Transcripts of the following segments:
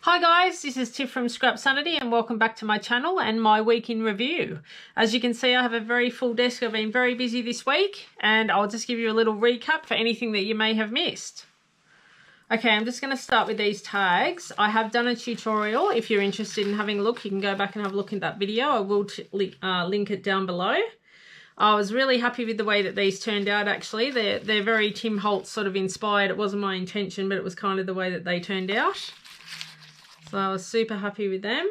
Hi guys, this is Tiff from Scrap Sanity and welcome back to my channel and my week in review. As you can see, I have a very full desk. I've been very busy this week and I'll just give you a little recap for anything that you may have missed. Okay, I'm just going to start with these tags. I have done a tutorial. If you're interested in having a look, you can go back and have a look at that video. I will link it down below. I was really happy with the way that these turned out actually. They're very Tim Holtz sort of inspired. It wasn't my intention, but it was kind of the way that they turned out. So I was super happy with them.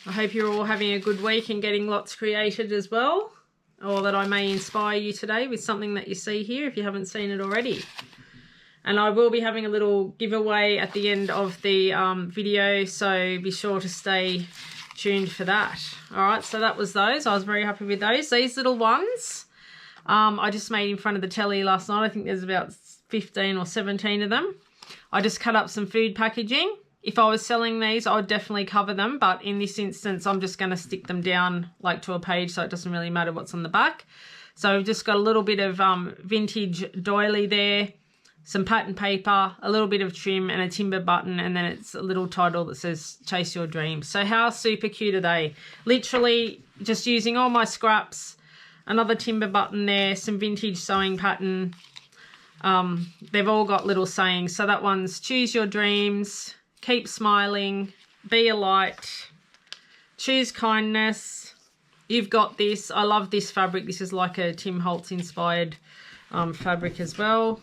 I hope you're all having a good week and getting lots created as well. Or that I may inspire you today with something that you see here if you haven't seen it already. And I will be having a little giveaway at the end of the video, so be sure to stay tuned for that. Alright, so that was those. I was very happy with those. These little ones I just made in front of the telly last night. I think there's about 15 or 17 of them. I just cut up some food packaging. If I was selling these, I would definitely cover them, but in this instance, I'm just going to stick them down like to a page, so it doesn't really matter what's on the back. So we've just got a little bit of vintage doily there, some pattern paper, a little bit of trim and a timber button, and then it's a little title that says Chase Your Dreams. So how super cute are they? Literally just using all my scraps, another timber button there, some vintage sewing pattern. They've all got little sayings. So that one's choose your dreams, keep smiling, be a light, choose kindness, you've got this. I love this fabric. This is like a Tim Holtz inspired fabric as well.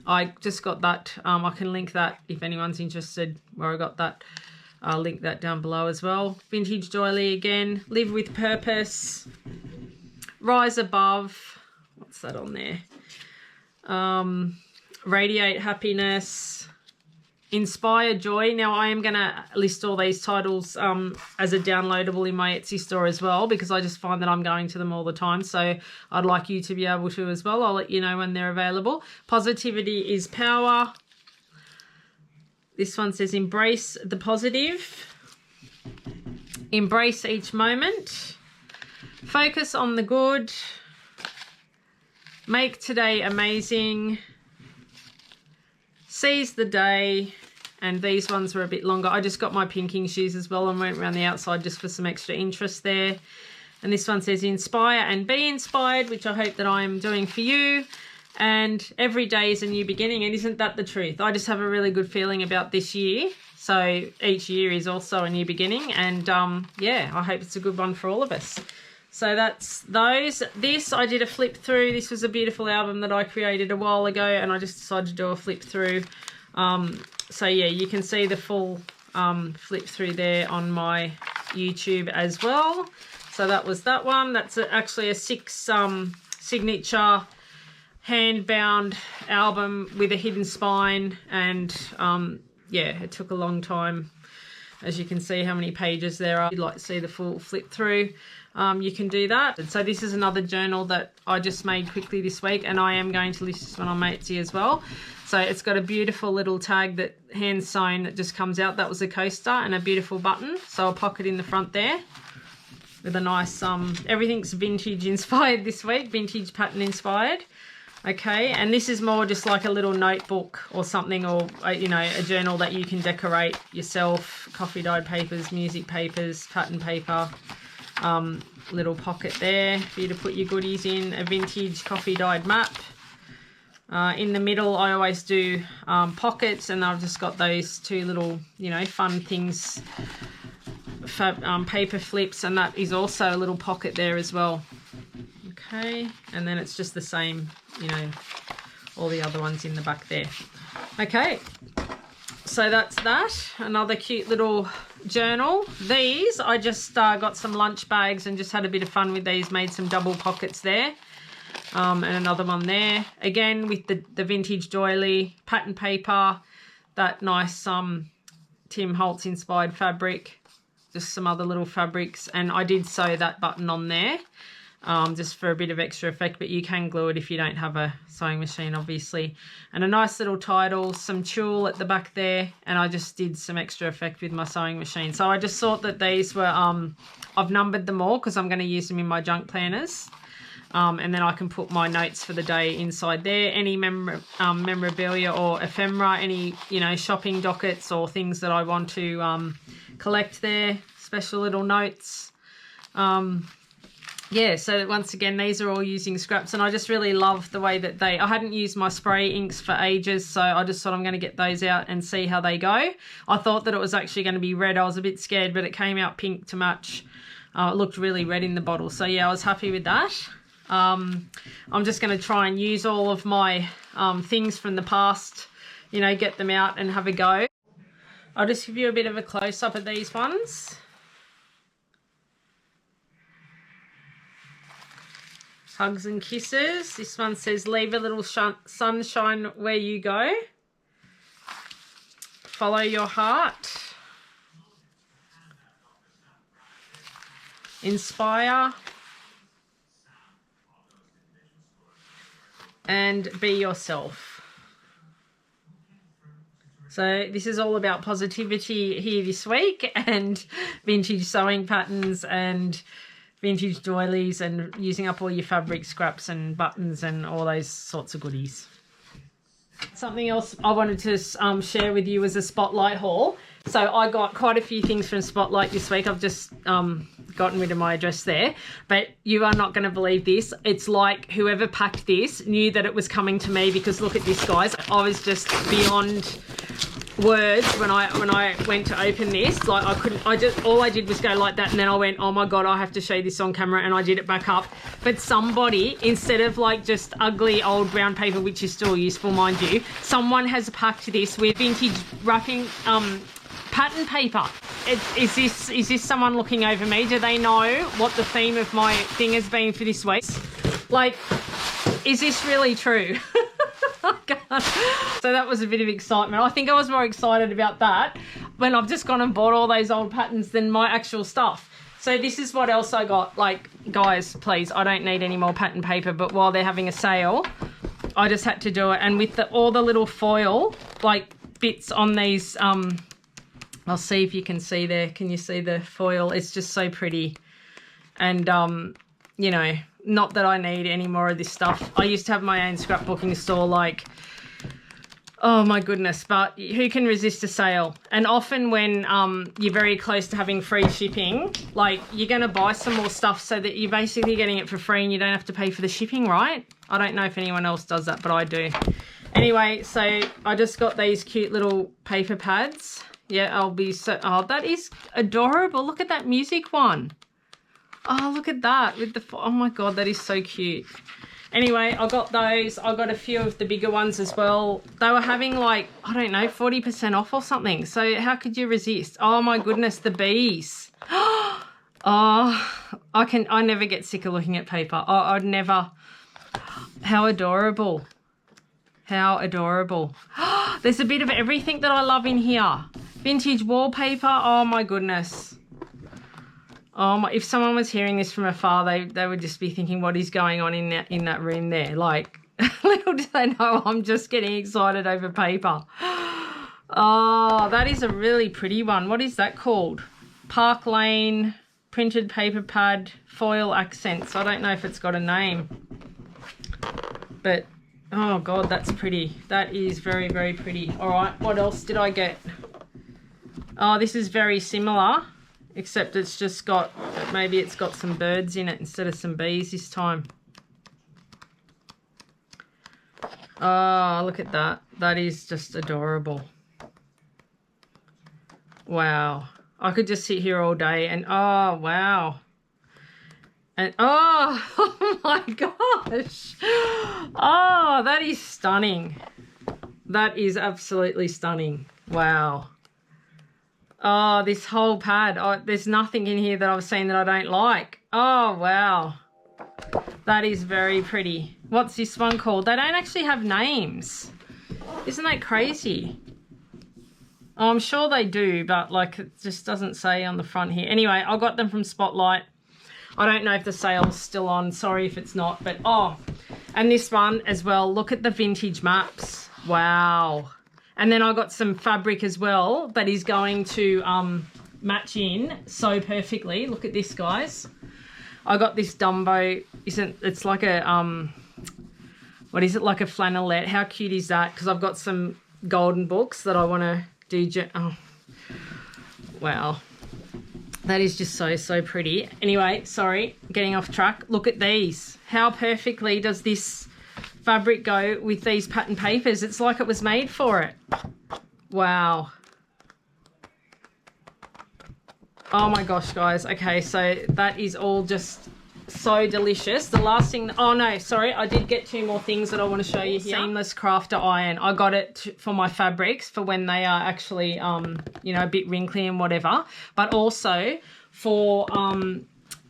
I just got that. I can link that if anyone's interested where I got that. I'll link that down below as well. Vintage doily again, live with purpose, rise above. What's that on there? Radiate happiness, inspire joy. Now I am going to list all these titles as a downloadable in my Etsy store as well, because I just find that I'm going to them all the time, so I'd like you to be able to as well. I'll let you know when they're available. Positivity is power. This one says embrace the positive, embrace each moment, focus on the good, make today amazing, seize the day, and these ones were a bit longer. I just got my pinking shoes as well and went around the outside just for some extra interest there. And this one says inspire and be inspired, which I hope that I am doing for you. And every day is a new beginning, and isn't that the truth? I just have a really good feeling about this year. So each year is also a new beginning, and yeah, I hope it's a good one for all of us. So that's those. This, I did a flip through. This was a beautiful album that I created a while ago, and I just decided to do a flip through. So yeah, you can see the full flip through there on my YouTube as well. So that was that one. That's actually a 6 signature hand-bound album with a hidden spine, and yeah, it took a long time. As you can see how many pages there are. If you'd like to see the full flip through, you can do that. And so this is another journal that I just made quickly this week, and I am going to list this one on my Etsy as well. So it's got a beautiful little tag that hand sewn that just comes out. That was a coaster, and a beautiful button. So a pocket in the front there with a nice, everything's vintage inspired this week, vintage pattern inspired. Okay, and this is more just like a little notebook or something, or you know, a journal that you can decorate yourself. Coffee dyed papers, music papers, pattern paper, little pocket there for you to put your goodies in. A vintage coffee dyed map. In the middle, I always do pockets, and I've just got those 2 little, you know, fun things, paper flips, and that is also a little pocket there as well. Okay, and then it's just the same, you know, all the other ones in the back there. Okay, so that's that. Another cute little journal. These, I just got some lunch bags and just had a bit of fun with these, made some double pockets there. And another one there. Again, with the vintage doily, pattern paper, that nice Tim Holtz inspired fabric, just some other little fabrics. And I did sew that button on there. Just for a bit of extra effect, but you can glue it if you don't have a sewing machine, obviously. And a nice little title, some tulle at the back there, and I just did some extra effect with my sewing machine. So I just thought that these were, I've numbered them all because I'm going to use them in my junk planners. And then I can put my notes for the day inside there. Any memorabilia or ephemera, any, you know, shopping dockets or things that I want to collect there, special little notes. Yeah, so once again, these are all using scraps, and I just really love the way that I hadn't used my spray inks for ages, so I just thought I'm going to get those out and see how they go. I thought that it was actually going to be red. I was a bit scared, but it came out pink to match. It looked really red in the bottle, so yeah, I was happy with that. I'm just going to try and use all of my things from the past, you know, get them out and have a go. I'll just give you a bit of a close-up of these ones. Hugs and kisses. This one says, leave a little sunshine where you go. Follow your heart. Inspire. And be yourself. So this is all about positivity here this week, and vintage sewing patterns and vintage doilies and using up all your fabric scraps and buttons and all those sorts of goodies. Something else I wanted to share with you was a Spotlight haul. So I got quite a few things from Spotlight this week. I've just gotten rid of my address there. But you are not going to believe this. It's like whoever packed this knew that it was coming to me, because look at this, guys. I was just beyond words when I went to open this. Like, all I did was go like that, and then I went, oh my god, I have to show you this on camera, and I did it back up. But somebody, instead of like just ugly old brown paper, which is still useful, mind you, someone has packed this with vintage wrapping pattern paper. Is this someone looking over me? Do they know what the theme of my thing has been for this week? Like, is this really true? So that was a bit of excitement. I think I was more excited about that when I've just gone and bought all those old patterns than my actual stuff. So this is what else I got. Like, guys, please, I don't need any more pattern paper, but while they're having a sale, I just had to do it. And with all the little foil, like, bits on these, I'll see if you can see there. Can you see the foil? It's just so pretty. And, you know, not that I need any more of this stuff. I used to have my own scrapbooking store, like, oh my goodness, but who can resist a sale? And often when you're very close to having free shipping, like, you're going to buy some more stuff so that you're basically getting it for free and you don't have to pay for the shipping, right? I don't know if anyone else does that, but I do. Anyway, so I just got these cute little paper pads. Yeah, I'll be so... Oh, that is adorable. Look at that music one. Oh, look at that with the... Oh my god, that is so cute. Anyway, I got those. I got a few of the bigger ones as well. They were having, like, I don't know, 40% off or something. So how could you resist? Oh my goodness, the bees. Oh, I never get sick of looking at paper. I'd never. How adorable. How adorable. There's a bit of everything that I love in here. Vintage wallpaper. Oh my goodness. Oh my, if someone was hearing this from afar, they would just be thinking, what is going on in that room there? Like, little do they know I'm just getting excited over paper. Oh, that is a really pretty one. What is that called? Park Lane printed paper pad foil accents. I don't know if it's got a name. But, oh God, that's pretty. That is very, very pretty. All right, what else did I get? Oh, this is very similar. Except it's just got, maybe it's got some birds in it instead of some bees this time. Oh, look at that. That is just adorable. Wow. I could just sit here all day and, oh, wow. And, oh, oh my gosh. Oh, that is stunning. That is absolutely stunning. Wow. Oh, this whole pad. Oh, there's nothing in here that I've seen that I don't like. Oh, wow. That is very pretty. What's this one called? They don't actually have names. Isn't that crazy? Oh, I'm sure they do, but, like, it just doesn't say on the front here. Anyway, I got them from Spotlight. I don't know if the sale's still on. Sorry if it's not. But, oh, and this one as well. Look at the vintage maps. Wow. And then I got some fabric as well that is going to match in so perfectly. Look at this, guys. I got this Dumbo it's like a, what is it, like a flannelette. How cute is that? Because I've got some golden books that I want to do. Oh, wow. That is just so pretty. Anyway, sorry, getting off track. Look at these. How perfectly does this fabric go with these pattern papers? It's like it was made for it. Wow. Oh my gosh, guys. Okay, so that is all just so delicious. The last thing, oh no, sorry, I did get 2 more things that I want to show you here. Seamless crafter iron. I got it for my fabrics for when they are actually, you know, a bit wrinkly and whatever, but also for,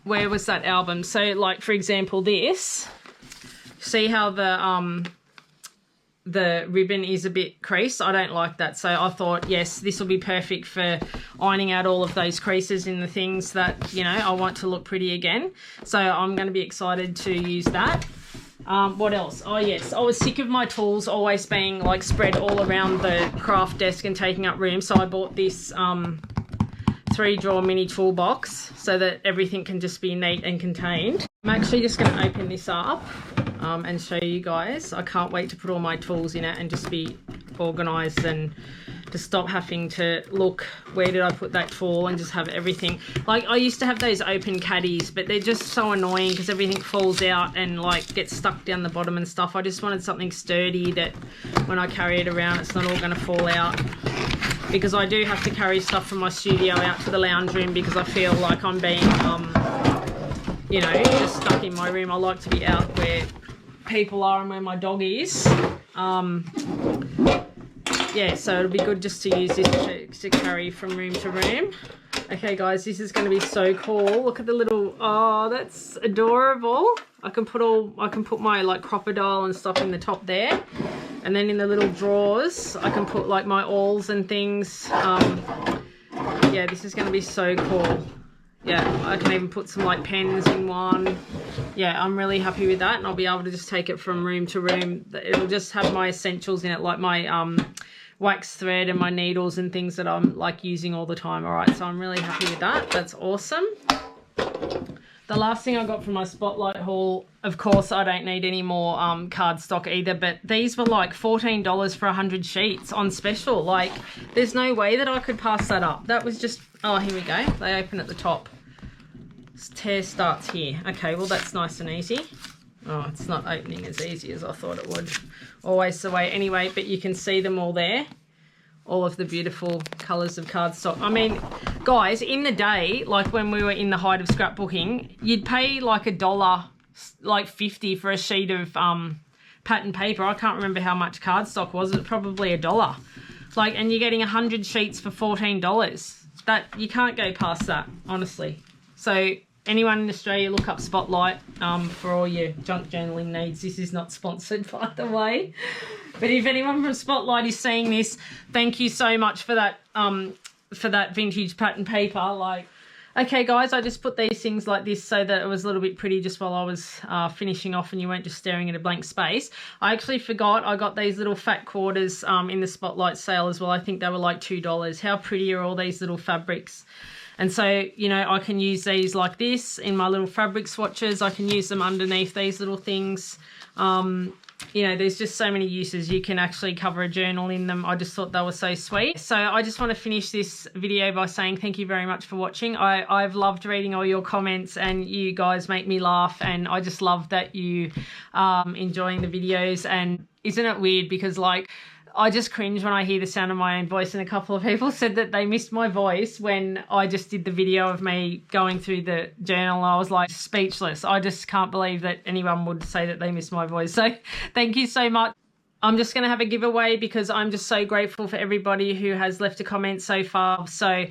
where was that album? So like, for example, this, see how the ribbon is a bit creased. I don't like that, so I thought, yes, this will be perfect for ironing out all of those creases in the things that, you know, I want to look pretty again. So I'm going to be excited to use that. What else? Oh yes, I was sick of my tools always being like spread all around the craft desk and taking up room, so I bought this 3-drawer mini toolbox so that everything can just be neat and contained. I'm actually just going to open this up and show you guys. I can't wait to put all my tools in it and just be organised and to stop having to look, where did I put that tool, and just have everything. Like, I used to have those open caddies, but they're just so annoying because everything falls out and like gets stuck down the bottom and stuff. I just wanted something sturdy that when I carry it around, it's not all going to fall out. Because I do have to carry stuff from my studio out to the lounge room because I feel like I'm being, you know, just stuck in my room. I like to be out where people are and where my dog is. Yeah, so it'll be good just to use this to carry from room to room. Okay, guys, this is going to be so cool. Look at the little, oh, that's adorable. I can put my like crocodile and stuff in the top there. And then in the little drawers, I can put like my awls and things. Yeah, this is going to be so cool. Yeah, I can even put some like pens in one. Yeah, I'm really happy with that, and I'll be able to just take it from room to room. It'll just have my essentials in it, like my wax thread and my needles and things that I'm like using all the time. All right, so I'm really happy with that. That's awesome. The last thing I got from my Spotlight haul, of course, I don't need any more cardstock either, but these were like $14 for 100 sheets on special. Like, there's no way that I could pass that up. That was just, oh, here we go. They open at the top. Tear starts here. Okay, well, that's nice and easy. Oh, it's not opening as easy as I thought it would. Always the way anyway, but you can see them all there. All of the beautiful colours of cardstock. I mean, guys, in the day, like when we were in the height of scrapbooking, you'd pay like $1, like 50 for a sheet of pattern paper. I can't remember how much cardstock was. It was probably $1. Like, and you're getting 100 sheets for $14. That, you can't go past that, honestly. So anyone in Australia, look up Spotlight for all your junk journaling needs. This is not sponsored, by the way. But if anyone from Spotlight is seeing this, thank you so much for that vintage pattern paper. Like, okay, guys, I just put these things like this so that it was a little bit pretty just while I was finishing off and you weren't just staring at a blank space. I actually forgot I got these little fat quarters in the Spotlight sale as well. I think they were like $2. How pretty are all these little fabrics? And so, you know, I can use these like this in my little fabric swatches. I can use them underneath these little things. You know, there's just so many uses. You can actually cover a journal in them. I just thought they were so sweet. So I just want to finish this video by saying thank you very much for watching. I've loved reading all your comments, and you guys make me laugh, and I just love that you enjoying the videos. And isn't it weird, because like, I just cringe when I hear the sound of my own voice, and a couple of people said that they missed my voice when I just did the video of me going through the journal. I was like speechless. I just can't believe that anyone would say that they missed my voice. So thank you so much. I'm just going to have a giveaway because I'm just so grateful for everybody who has left a comment so far. So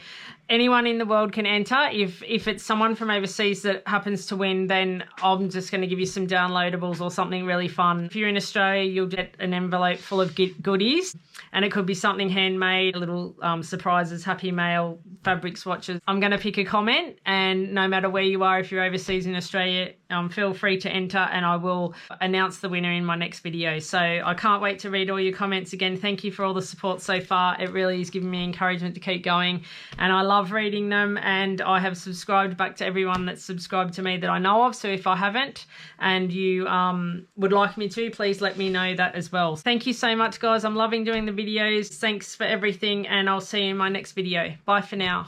anyone in the world can enter. If it's someone from overseas that happens to win, then I'm just going to give you some downloadables or something really fun. If you're in Australia, you'll get an envelope full of goodies, and it could be something handmade, little surprises, happy mail, fabric swatches. I'm going to pick a comment, and no matter where you are, if you're overseas in Australia, feel free to enter, and I will announce the winner in my next video. So I can't wait to read all your comments again. Thank you for all the support so far. It really is giving me encouragement to keep going, and I love love reading them, and I have subscribed back to everyone that's subscribed to me that I know of. So if I haven't and you would like me to, please let me know that as well. Thank you so much, guys. I'm loving doing the videos. Thanks for everything, and I'll see you in my next video. Bye for now.